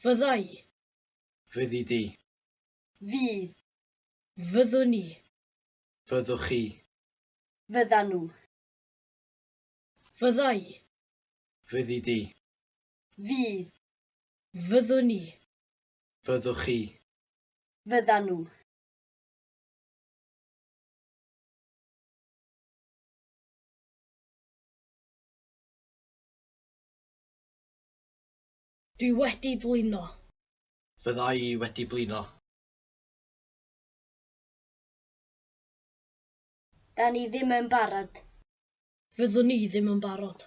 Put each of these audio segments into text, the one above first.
Fyddai. Fyddi di. Fydd. Fyddwn ni. Fyddwch chi. Fyddan nhw. Fyddai. Fyddi di. Fydd. Fyddwn ni. Fyddwch chi. Fyddan nhw. Dwi wedi blino. Fyddai wedi blino. Da ni ddim yn barod. Fyddwn ni ddim yn barod.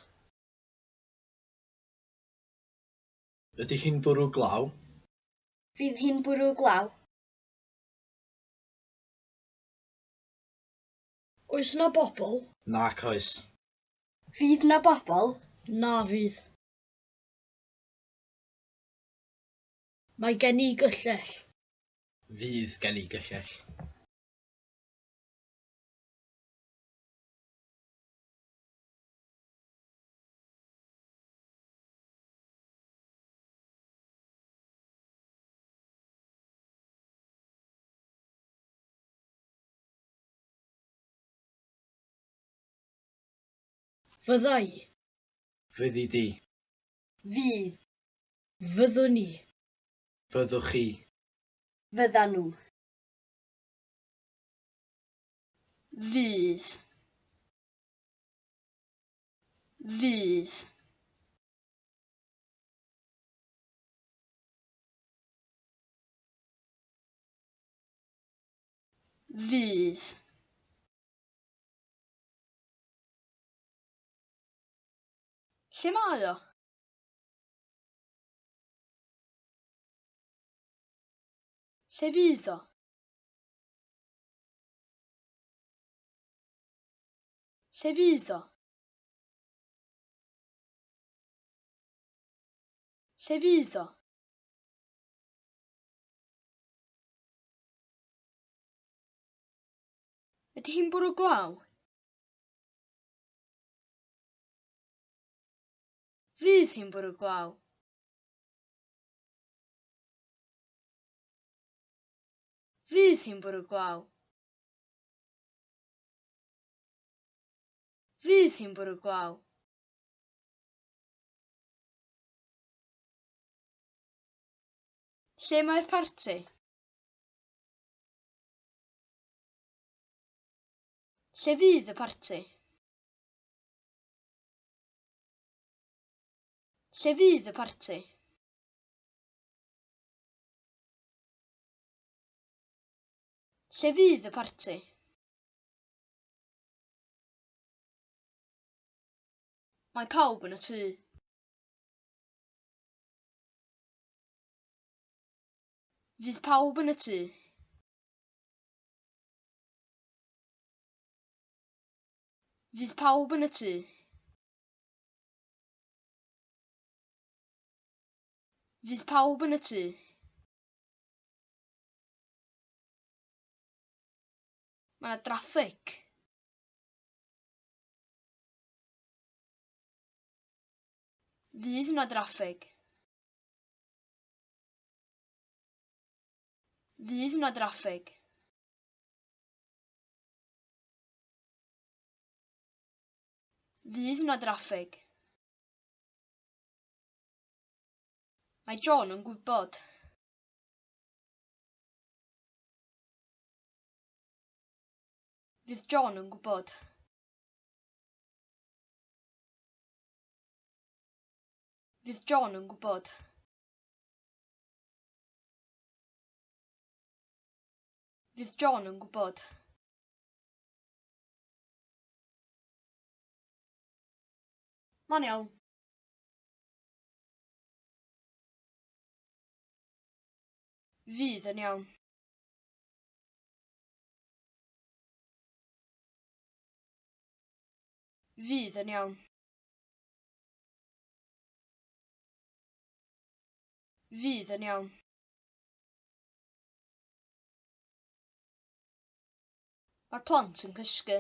Ydy hi'n bwrw glaw? Fydd hi'n bwrw glaw. Oes na bobl? Nac oes. Fydd na bobl? Na fydd. Mae gen i gyllell. Fydd gen i gyllell. Fyddai. Fyddi di. Fydd. Fyddwn ni. Fyddwch chi. Fyddan nhw. Fydd. Fydd. Fydd. Lle mae o? Lle fydd o? Lle fydd o? Lle fydd o? Ydy hi'n bwrw glaw? Fydd hi'n bwrw glaw? Fydd hi'n bwrw glaw? Fydd hi'n bwrw glaw? Lle mae'r parti? Lle fydd y parti? Lle fydd y parti? Lle fydd y parti? Mae pawb yn y tŷ. Fydd pawb yn y tŷ. Fydd pawb yn y tŷ. Fydd pawb yn y tŷ. Mae 'na draffig. Fydd 'na draffig. Fydd 'na draffig. Fydd 'na draffig. Mae John yn gwybod. Fydd John yn gwybod. Fydd John yn gwybod. Fydd John yn gwybod. Ma'n iawn. Fydd yn iawn. Fydd yn iawn. Fydd yn iawn. Mae'r plant yn cysgu.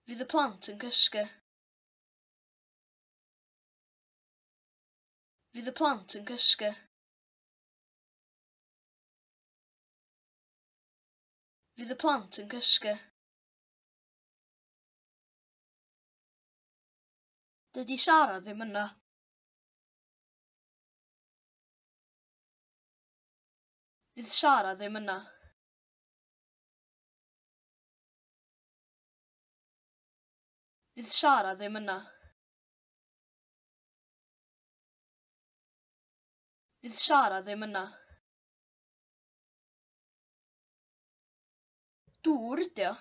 Fydd y plant yn cysgu. Fydd y plant yn cysgu. Fydd y plant yn cysgu. Dydy Sara ddim yna. Fydd Sara ddim yna. Fydd Sara ddim yna. Fydd Sara ddim yna. Dŵr ydi o.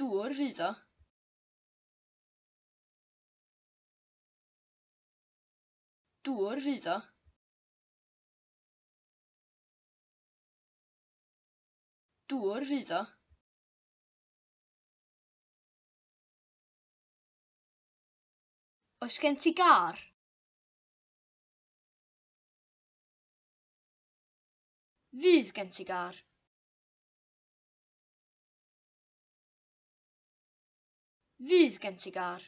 Dŵr fydd o. Dŵr fydd o. Dŵr fydd o. Oes gen ti gar? Fydd gen ti gar. Fydd gen ti gar.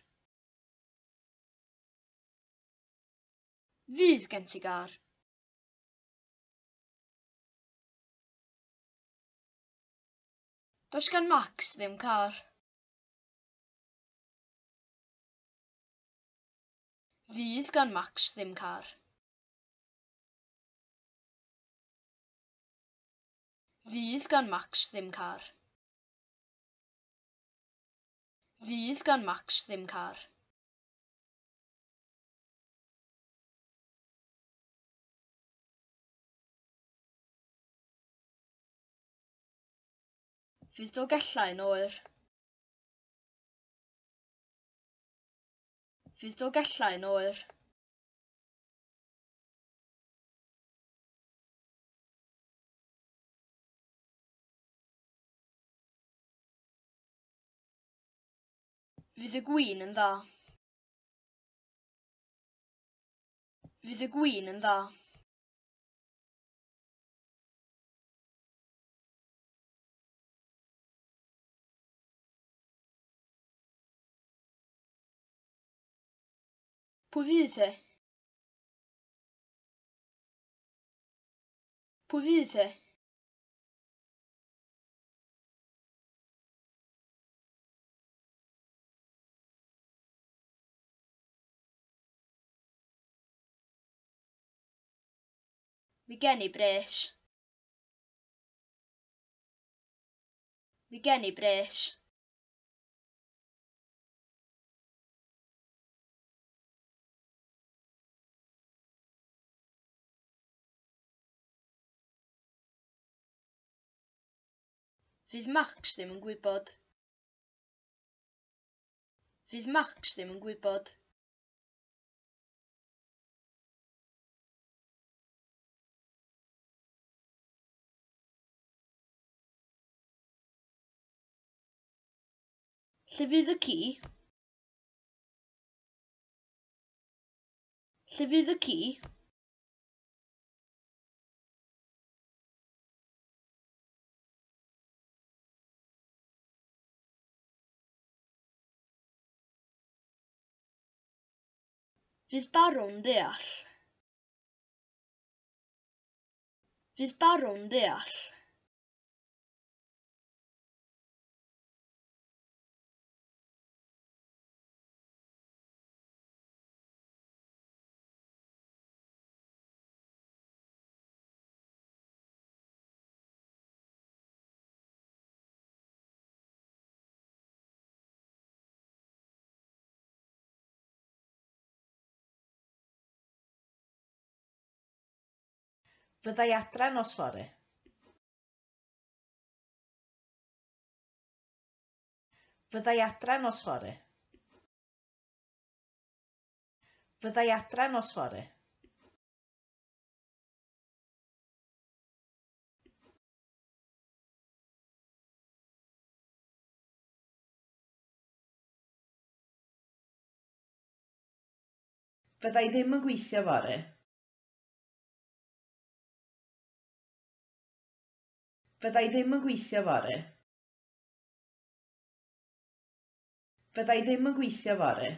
Fydd gen ti gar. Does gan Max ddim car. Fydd gan Max ddim car. Fydd gan Max ddim car. Fydd gan Max ddim car. Fydd Dolgellau yn oer. Fydd Dolgellau yn oer. Fydd y gwin yn dda. Fydd y gwin yn dda. Pwy fydd e? Pwy fydd e? Mi gen I bres. Mi gen I bres. Fydd Max ddim yn gwybod. Fydd Max ddim yn gwybod. Lle fydd y ci? Lle fydd y ci? Fydd Barw'n deall. Fydd Barw'n deall. Fyddai adre nos fory. Fyddai adre nos fory. Fyddai adre nos fory. Fyddai ddim yn gweithio fory. Fyddai ddim yn gweithio fory. Fyddai ddim yn gweithio fory.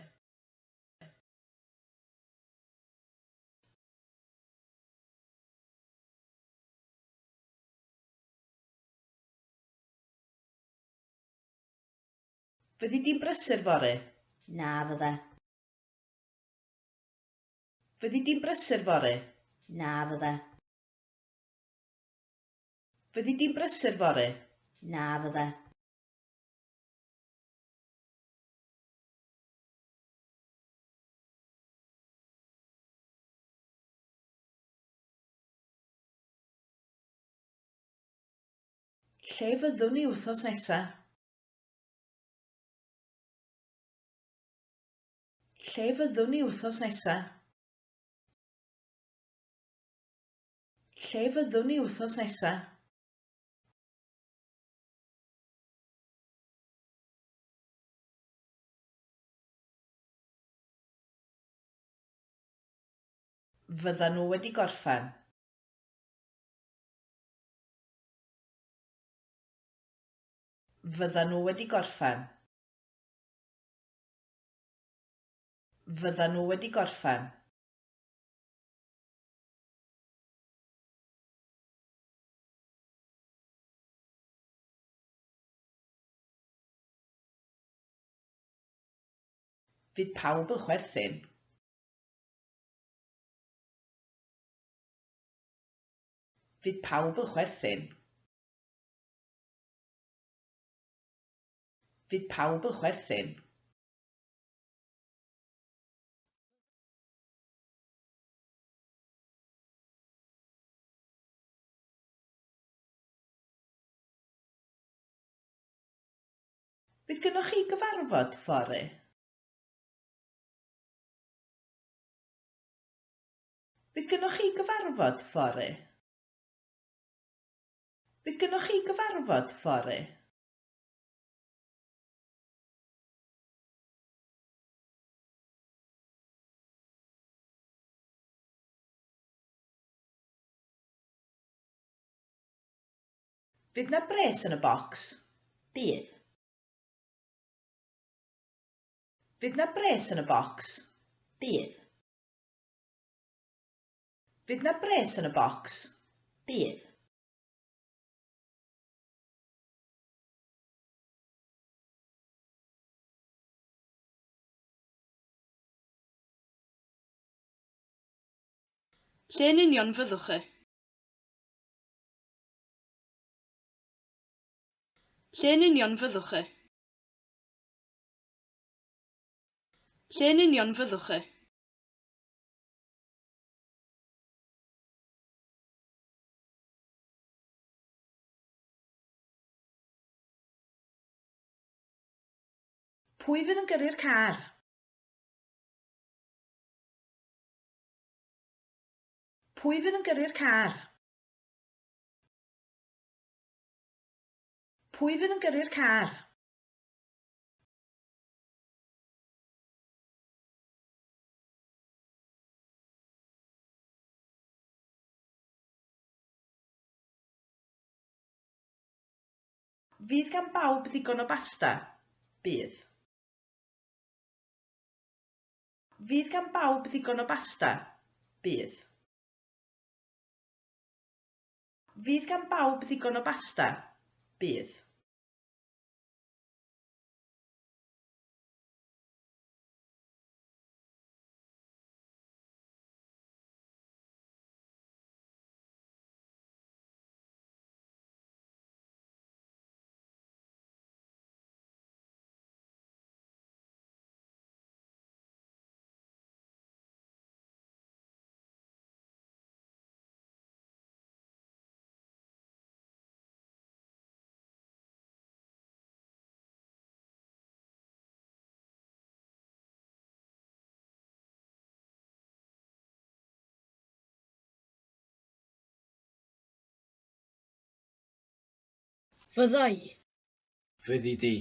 Fyddi di'n brysur fory? Na fydda. Fyddi di'n brysur fory? Na fydda. Fyddi di'n brysur fory? Na fydda. Lle fyddwn ni wythnos nesa? Lle fyddwn ni wythnos nesa? Lle fyddwn ni wythnos nesa? Fyddan nhw wedi gorffen. Fyddan nhw wedi gorffen. Fyddan nhw wedi gorffen. Fydd pawb yn chwerthin. Fydd pawb yn chwerthin. Fydd pawb yn chwerthin. Bydd gennych chi gyfarfod fory? Bydd gennych chi gyfarfod fory? Bydd gennych chi gyfarfod fory? Fydd na bres yn y bocs? Bydd. Fydd na bres yn y bocs? Bydd. Fydd na bres yn y bocs? Bydd. Lle yn union fyddwch chi? Lle yn union fyddwch chi? Lle yn union fyddwch chi? Pwy fydd yn gyrru'r car? Pwy fydd yn gyrru'r car? Pwy fydd yn gyrru'r car? Fydd gan bawb ddigon o basta? Bydd. Fydd gan bawb ddigon o basta? Bydd. Fydd gan bawb ddigon o basta? Bydd. Fyddai. Fyddi di.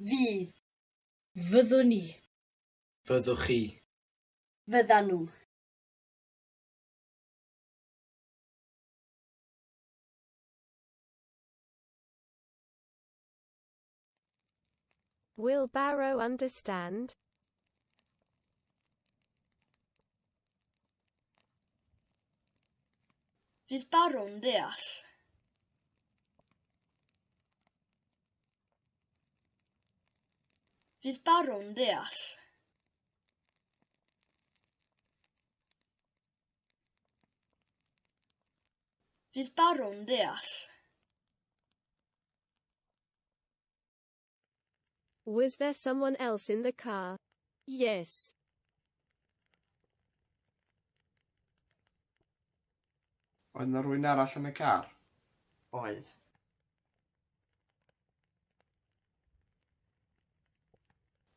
Fydd. Fyddwn ni. Fyddwch chi. Fyddan nhw. Will Barrow understand? Fydd Barw'n deall? Fydd Barw'n deall? Fydd Barw'n deall? Was there someone else in the car? Yes. Oedd 'na rywun arall yn y car? Oedd.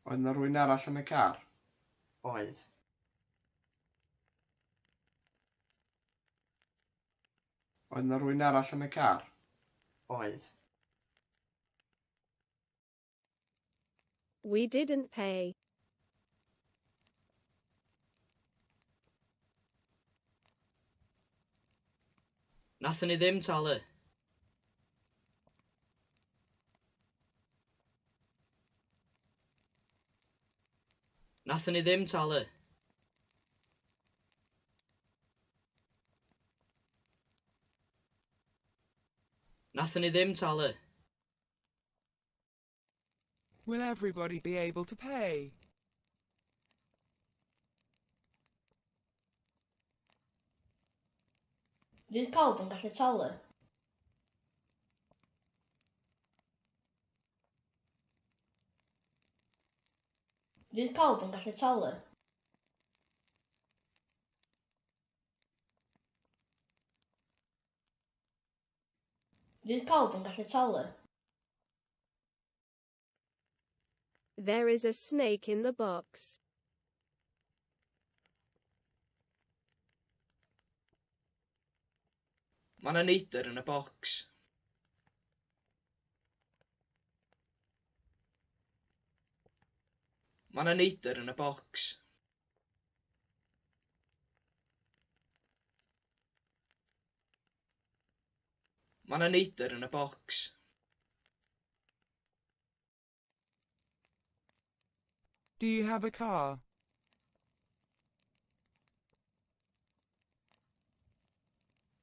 Oedd 'na rywun arall yn y car? Oedd. Oedd 'na rywun arall yn y car? Oedd. We didn't pay. Nathon ni ddim talu. Nathon ni ddim talu. Nathon ni ddim talu. Will everybody be able to pay? Fydd pawb yn gallu talu? Fydd pawb yn gallu talu? Fydd pawb yn gallu talu? There is a snake in the box. Ma' 'na neidr yn y bocs. Ma' 'na neidr yn y bocs. Ma' 'na neidr yn y bocs. Do you have a car?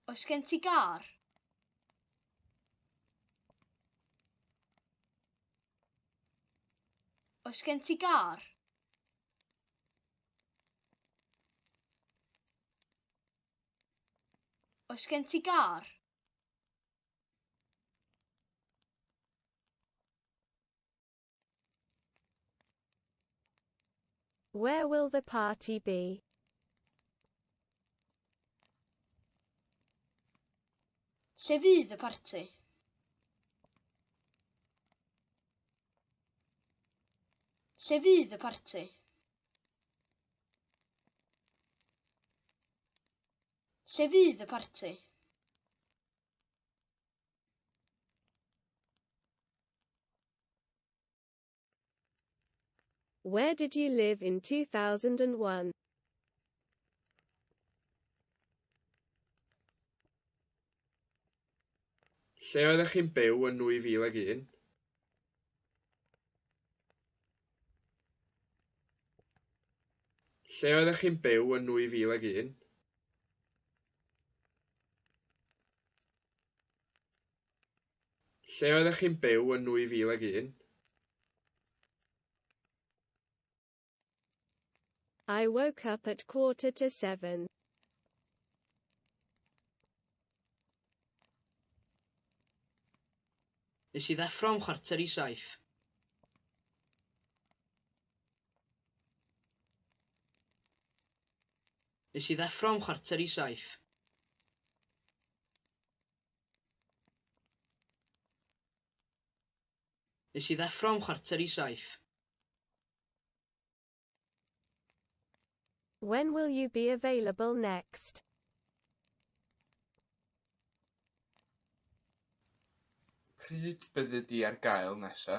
Oes gen ti gar? Oes gen ti gar? Oes gen ti gar? Where will the party be? Lle fydd y parti? Lle fydd y parti? Lle fydd y parti? Where did you live in 2001? Lle oeddech chi'n byw yn 2001? Lle oeddech chi'n byw yn 2001? Lle oeddech chi'n byw yn 2001? I woke up at 6:45. Nes i ddeffro am 6:45. Nes i ddeffro am 6:45. Nes i ddeffro am 6:45. When will you be available next? Pryd byddi di ar gael nesa?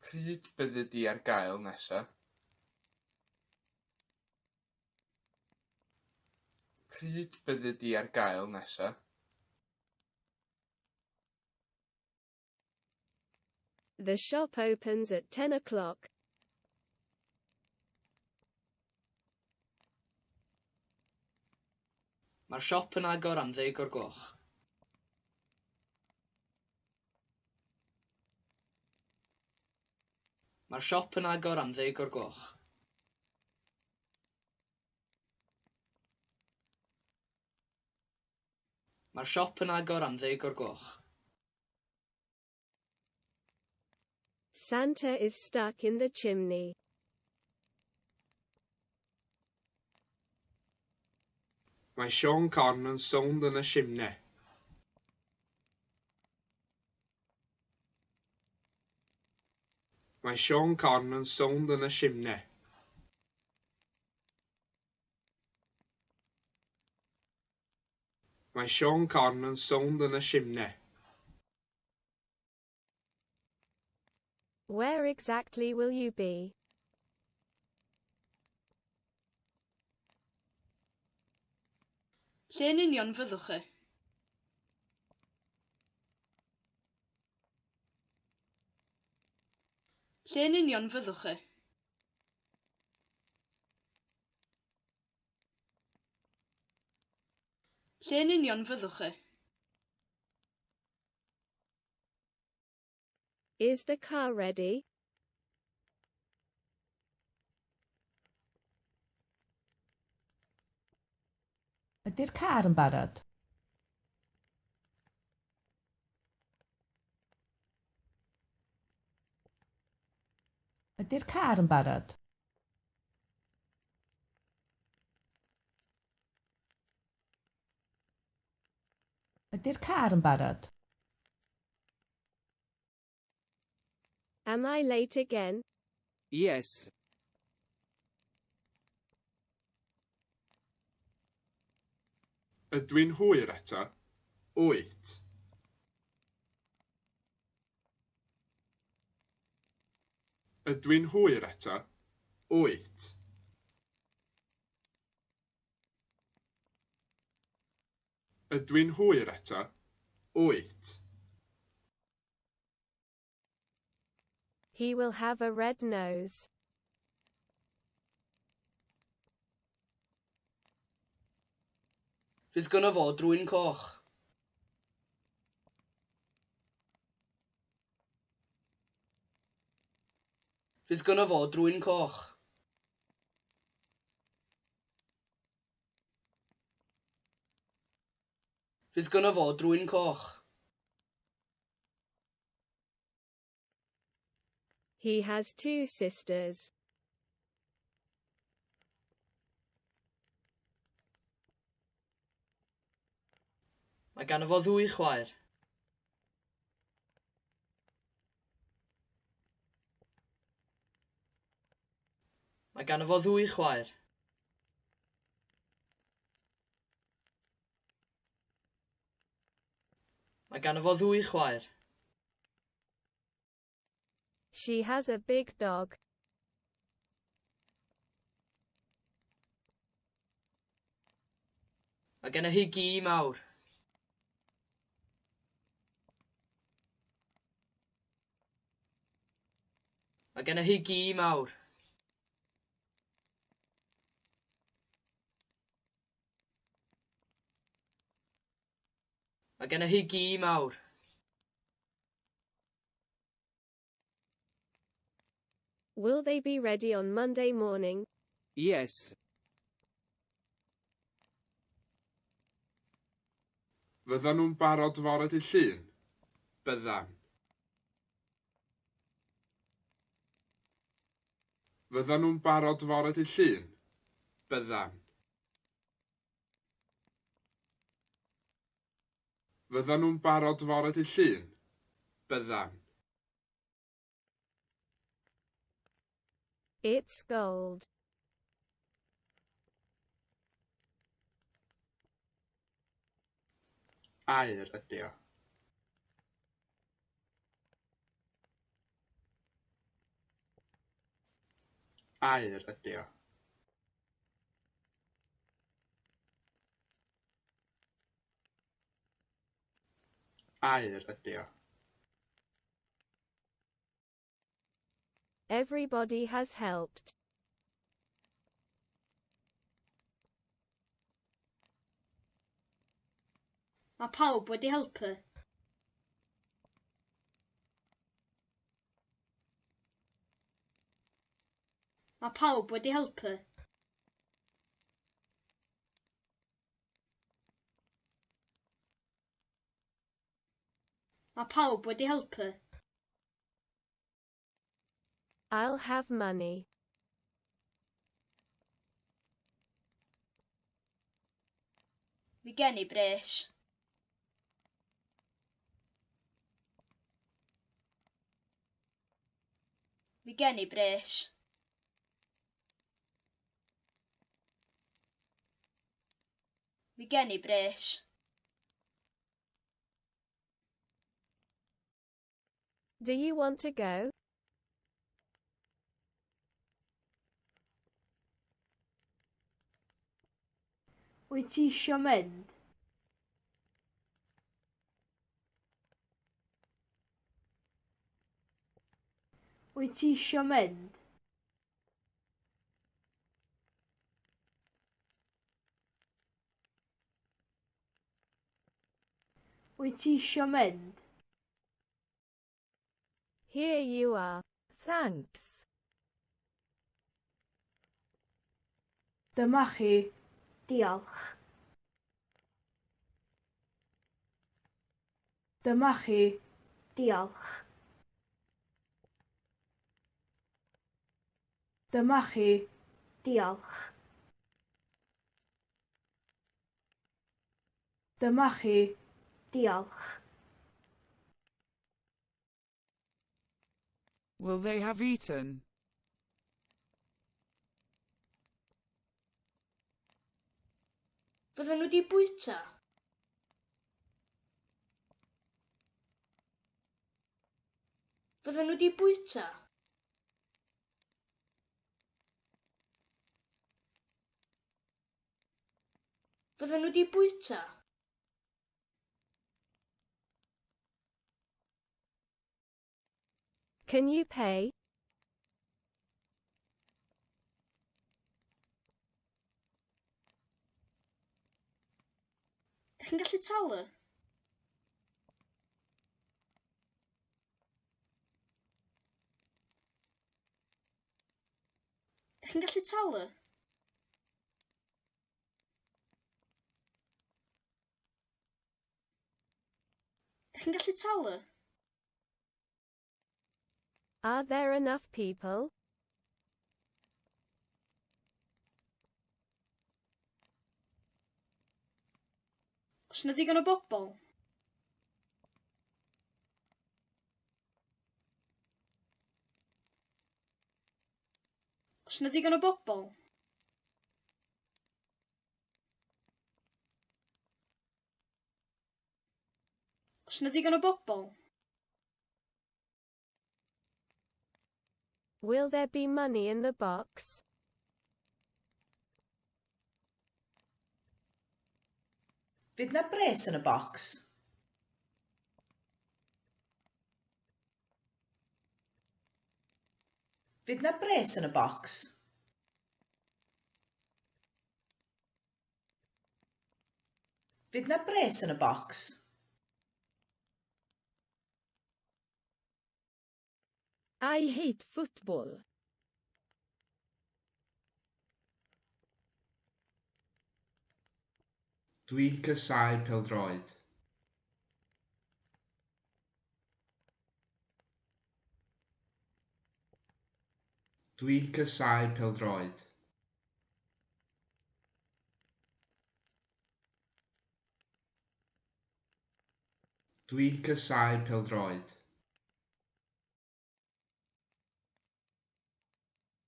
Pryd byddi di ar gael nesa? Pryd byddi di ar gael nesa? The shop opens at 10 o'clock. Mae'r siop yn agor am 10 o'r gloch. Mae'r siop yn agor am 10 o'r gloch. Mae'r siop yn agor am 10 o'r gloch. Santa is stuck in the chimney. Mae Sean Conn yn sownd yn y simne. Mae Sean Conn yn sownd yn y simne. Mae Sean Conn yn sownd yn y simne. Where exactly will you be? Lle yn union fyddwch chi? Lle yn union fyddwch chi? Lle yn union fyddwch chi? Is the car ready? Ydy'r car yn barod? Ydy'r car yn barod? Ydy'r car yn barod? Am I late again? Yes. Ydw i'n hwyr eto? Wyt. Ydw i'n hwyr eto? Wyt. Ydw i'n hwyr eto? Wyt. He will have a red nose. Fydd gynno fo drwy'n coch. Fydd gynno fo drwy'n coch. Fydd gynno fo drwy'n coch. He has 2 sisters. Mae ganddo fo 2 chwaer. Mae ganddo fo 2 chwaer. Mae ganddo fo 2 chwaer. She has a big dog. Mae genna hi gi mawr. Mae genna hi gi mawr. Mae genna hi gi mawr. Will they be ready on Monday morning? Yes. Fyddan nhw'n barod fore dydd Llun? Byddan. Fyddan nhw'n barod fore dydd Llun? Byddan. Fyddan nhw'n barod fore dydd Llun? Byddan. It's gold. Aur ydi o. Aur ydi o. Aur ydi o. Everybody has helped. Mae pawb wedi helpu. Mae pawb wedi helpu. Mae pawb wedi helpu. I'll have money. Mi gen I bres. Mi gen I bres. Mi gen I bres. Do you want to go? Wyt ti isio mynd? Wyt ti isio mynd? Wyt ti isio mynd? Here you are. Thanks. Dyma chi. Diolch. Dyma chi. Diolch. Dyma chi. Diolch. Dyma chi. Diolch. Will they have eaten? Bydden nhw wedi bwyta. Bydden nhw wedi bwyta. Bydden nhw wedi bwyta. Can you pay? Dych chi'n gallu talu? Dych chi'n gallu talu? Dych chi'n gallu talu? Are there enough people? Oes na ddigon o bobl? Oes na ddigon o bobl? Oes na ddigon o bobl? Will there be money in the box? Fydd na bres yn y bocs? Fydd na bres yn y bocs? Fydd na bres yn y bocs? I hate football. Dwi casau pêl-droed. Dwi casau pêl-droed. Dwi casau pêl-droed.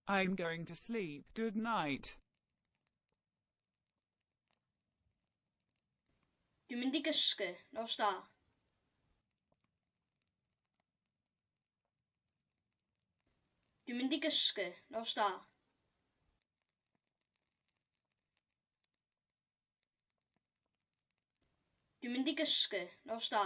I'm going to sleep. Good night. Dwi'n mynd I gysgu. Nos da. Dwi'n mynd I gysgu. Nos da. Dwi'n mynd I gysgu. Nos da.